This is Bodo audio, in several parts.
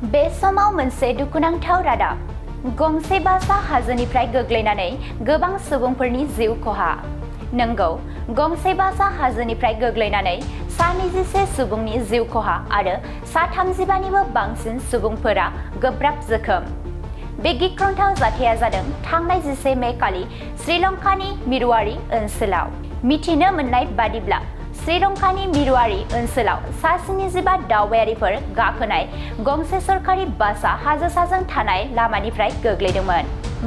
बे समाव मोनसे दुखुनांथाव रादाब गंसे बासआ हाजोनिफ्राय गोग्लैनानै गोबां सुबुंफोरनि जिउ खहा। नंगौ, गंसे बासआ हाजोनिफ्राय गोग्लैनानै 124 सुबुंनि जिउ खहा आरो 135निबो बांसिन सुबुंफोरा गोब्राब जोखोम। बे गिख्रंथाव जाथाया जादों थांनाय 11 मे खालि श्रीलंकानि मिरुआरि ओनसोलाव। मिथिनो मोननाय बादिब्ला श्रीलंकानि मिरुआरि ओनसोलाव 175 दावबायारिफोर गाखोनाय गंसे सरकारि बासआ हाजो साजों थानाय लामानिफ्राय गोग्लैदोंमोन।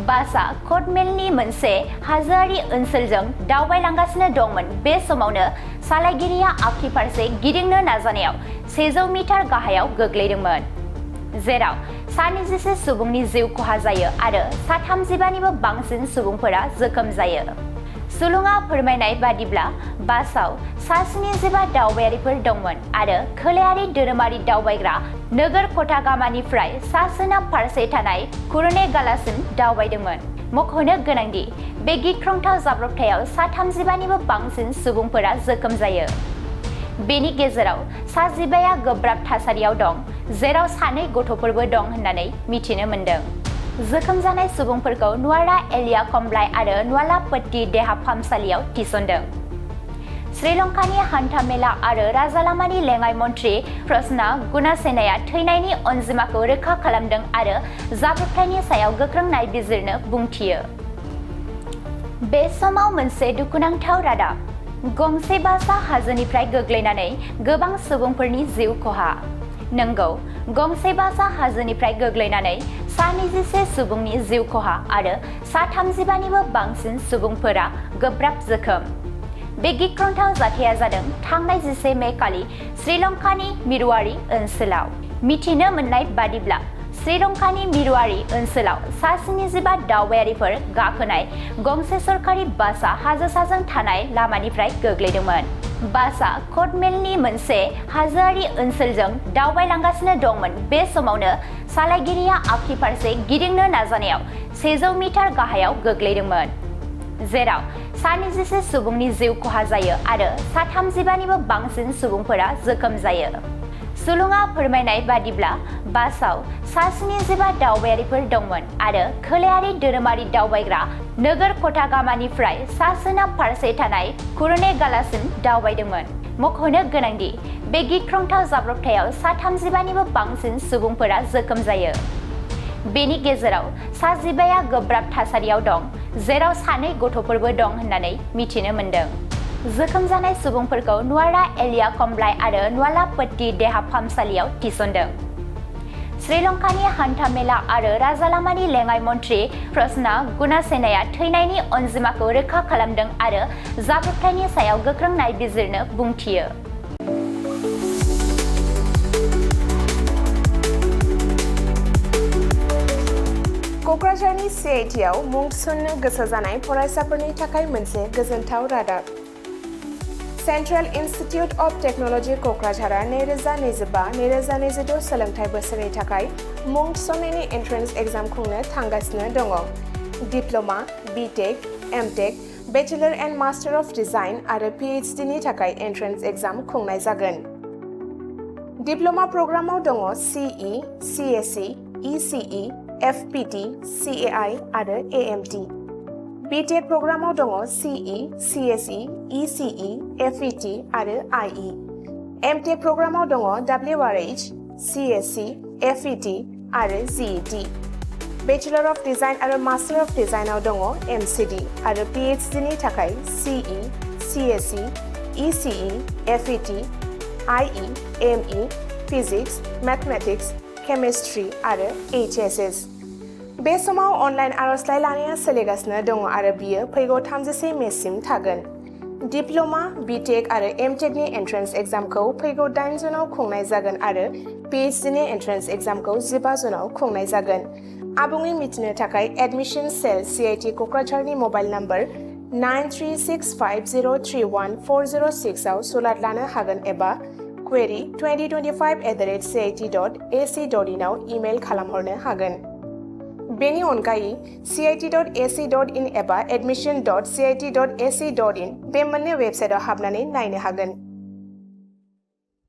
बासआ कटमेलनि मोनसे हाजोआरि ओनसोलजों दावबायलांगासिनो दंमोन। बे समावनो सालायगिरिया आगखि फारसे गिदिंनो नाजानायाव 100 मिटार गाहायाव गोग्लैदोंमोन, जेराव 124 सुबुंनि जिउ खहा जायो आरो 135निबो बांसिन सुबुंफोरा जोखोम जायो। सुलुङा फोरमायनाय बादिब्ला बासआव 175 दावबायारिफोर दंमोन आरो खोलायारि धोरोमारि दावबायग्रा नोगोर कटागामानिफ्राय सा-सोनाब फारसे थानाय कुरुनेगालासिम दावबायदोंमोन। मख'नो गोनांदि बे गिख्रंथाव जाब्रबथायाव 135निबो बांसिन सुबुंफोरा जोखोम जायो। बेनि गेजेराव 115आ गोब्राब थासारियाव दं, जेराव 2 गथ'फोरबो दं होननानै मिथिनो मोन्दों। जोखोम जानाय सुबुंफोरखौ नुवारा एलिया कम्बलाई आरो नुवालापट्टी देहा फाहामसालियाव थिसनदों। श्रीलंकानि हान्था-मेला आरो राजालामानि लेङाइ मन्थ्रि प्रसन्ना गुणासेनाया थैनायनि अनजिमाखौ रोखा खालामदों आरो जाब्रबथायनि सायाव गोख्रों नायबिजिरनो बुंथियो। बे समाव मोनसे दुखुनांथाव रादाब गंसे बासआ हाजोनिफ्राय गोग्लैनानै गोबां सुबुंफोरनि जिउ खहा। नंगौ, गंसे बासआ हाजोनिफ्राय गोग्लैनानै 124 सुबुंनि जिउ खहा आरो 135निबो बांसिन सुबुंफोरा गोब्राब जोखोम। बे गिख्रंथाव जाथाया जादों थांनाय 11 मे खालि श्रीलंकानि मिरुआरि ओनसोलाव। मिथिनो मोननाय बादिब्ला श्रीलंकानि मिरुआरि ओनसोलाव 175 दावबायारिफोर गाखोनाय गंसे सरकारि बासआ हाजो साजों थानाय लामानिफ्राय गोग्लैदोंमोन। बासआ कटमेलनि मोनसे हाजोआरि ओनसोलजों दावबायलांगासिनो दंमोन। बे समावनो सालायगिरिया आगखि फारसे गिदिंनो नाजानायाव 100 मिटार गाहायाव गोग्लैदोंमोन, जेराव 124 सुबुंनि जिउ खहा जायो आरो 135निबो बांसिन सुबुंफोरा जोखोम जायो। सुलुङा फोरमायनाय बादिब्ला बासआव 175 दावबायारिफोर दंमोन आरो खोलायारि धोरोमारि दावबायग्रा नोगोर कटागामानिफ्राय सा-सोनाब फारसे थानाय कुरुनेगालासिम दावबायदोंमोन। मख'नो गोनांदि बे गिख्रंथाव जाब्रबथायाव 135निबो बांसिन सुबुंफोरा जोखोम जायो। बेनि गेजेराव 115आ गोब्राब थासारियाव दं, जेराव 2 गथ'फोरबो दं होननानै मिथिनो मोन्दों। जोखोम जानाय सुबुंफोरखौ नुवारा एलिया कम्बलाई आरो नुवालापट्टी देहा फाहामसालियाव थिसनदों। श्रीलंकानि हान्था-मेला आरो राजालामानि लेङाइ मन्थ्रि प्रसन्ना गुणासेनाया थैनायनि अनजिमाखौ रोखा खालामदों आरो जाब्रबथायनि सायाव गोख्रों नायबिजिरनो बुंथियो। क'क्राझारनि CITआव मुं थिसननो गोसो जानाय फरायसाफोरनि थाखाय मोनसे गोजोनथाव रादाब। सेन्ट्रेल इनस्टिट्युट अफ टेक्न'लजि क'क्राझारआ 2025-2026 सोलोंथाइ बोसोरनि थाखाय मुं थिसननायनि एन्ट्रेन्स एग्जाम खुंनो थांगासिनो दङ। Diploma, BTech, MTech, bachelor and master of design आरो PhD नि थाखाय एन्ट्रेन्स एग्जाम खुंनाय जागोन। डिप्ल'मा प्रग्रामाव दङ CE, CSE, ECE, FPT, CAI आरो AMT। BTech प्रग्रामाव दङ CE, CSE, ECE, FET आरो IE। MTech प्रग्रामाव दङ WRH, CSE, FET आरो GET। बेचेलर अफ डिजाइन आरो मास्टार अफ डिजाइनआव दङ MCD आरो PhD नि थाखाय CE, CSE, ECE, FET, IE, ME, physics, mathematics, chemistry आरो HSS। बे समाव अनलाइन आर'जलाइ लानाया सोलिगासिनो दङ आरो बियो फैगौ 31 मेसिम थागोन। डिप्ल'मा, BTech आरो MTech नि एन्ट्रेन्स एग्जामखौ फैगौ 8 जुनाव खुंनाय जागोन आरो PhD नि एन्ट्रेन्स एग्जामखौ 15 जुनाव खुंनाय जागोन। आबुङै मिथिनो थाखाय एडमिशन सेल CIT क'क्राझारनि मबाइल नम्बर 9365031406 आव सुलाद लानो हागोन एबा query2025@cit.ac.in आव इमेल खालामहरनो हागोन। बेनि अनगायै cit.ac.in एबा admission.cit.ac.in बे मोननै वेबसाइटआव हाबनानै नायनो हागोन।